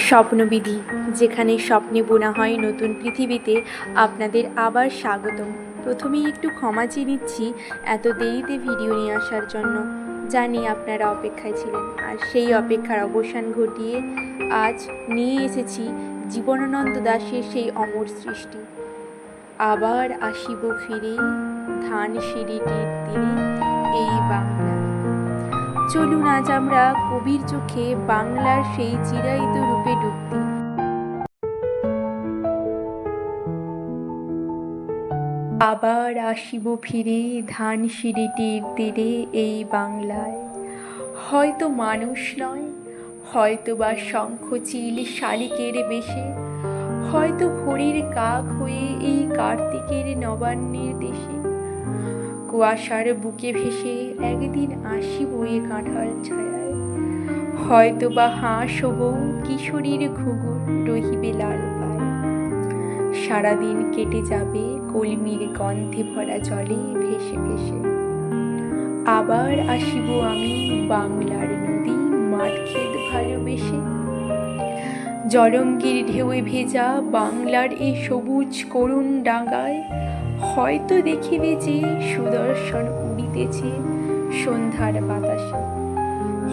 স্বপ্নবিধি, যেখানে স্বপ্নে বোনা হয় নতুন পৃথিবীতে আপনাদের আবার স্বাগতম। প্রথমেই একটু ক্ষমা চেয়ে নিচ্ছি এত দেরিতে ভিডিও নিয়ে আসার জন্য। জানি আপনারা অপেক্ষায় ছিলেন, আর সেই অপেক্ষার অবসান ঘটিয়ে আজ নিয়ে এসেছি জীবনানন্দ দাশের সেই অমর সৃষ্টি। আবার আসিব ফিরে ধানসিঁড়িটির তীরে এই বাংলা। চলুন আজ আমরা কবির চোখে বাংলার সেই চিরায়িত রূপে ডুব দিই। আবার আসিব ফিরে ধানসিঁড়িটির তীরে এই বাংলায়। হয়তো মানুষ নয়, হয়তো বা শঙ্খচিল শালিকের বেশে, হয়তো ভোরের কাক হয়ে এই কার্তিকের নবান্নের দেশে। কুয়াশার বুকে ভেসে একদিন আসিব এ কাঁঠাল ছায়ায়, হয়তো বা হাঁস হব কিশোরীর ঘুঘুর রহিবে লাল পায়। সারাদিন কেটে যাবে কলমির গন্ধে ভরা জলে ভেসে ভেসে। আবার আসিব আমি বাংলার নদী মাঠ ক্ষেত ভালোবেসে। জলঙ্গির ঢেউয়ে ভেজা বাংলার এই সবুজ করুণ ডাঙায় হয়তো দেখিবে যে সুদর্শন উড়িতেছে সন্ধ্যার বাতাসে।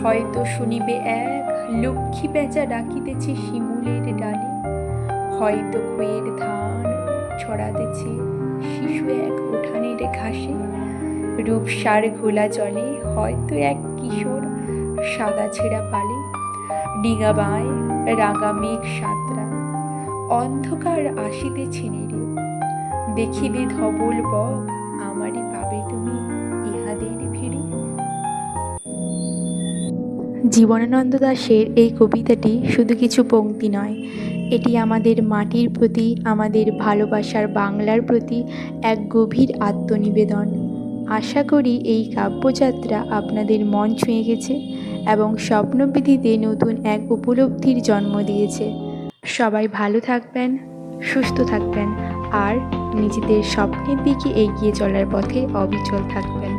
হয়তো শুনিবে এক লক্ষ্মী পেঁচা ডাকিতেছে শিমুলের ডালে। হয়তো খইয়ের ধান ছড়াতেছে শিশু এক উঠানের ঘাসে। রূপসার ঘোলা জলে হয়তো এক কিশোর সাদা ছেঁড়া পালে। ডিঙা বাঁয় রাঙা মেঘ সাঁতরায়, অন্ধকার আসিতেছে নেড়ে। দেখিবে ধবল বক আমারই পাবে তুমি ইহাদের ভিড়ে। জীবনানন্দ দাশের এই কবিতাটি শুধু কিছু পংক্তি নয়, এটি আমাদের মাটির প্রতি, আমাদের ভালোবাসার বাংলার প্রতি এক গভীর আত্মনিবেদন। আশা করি এই কাব্যযাত্রা আপনাদের মন ছুঁয়ে গেছে এবং স্বপ্নবিধিতে নতুন এক উপলব্ধির জন্ম দিয়েছে। সবাই ভালো থাকবেন, সুস্থ থাকবেন আর নিজেদের স্বপ্নের দিকে এগিয়ে চলার পথে অবিচল থাকবেন।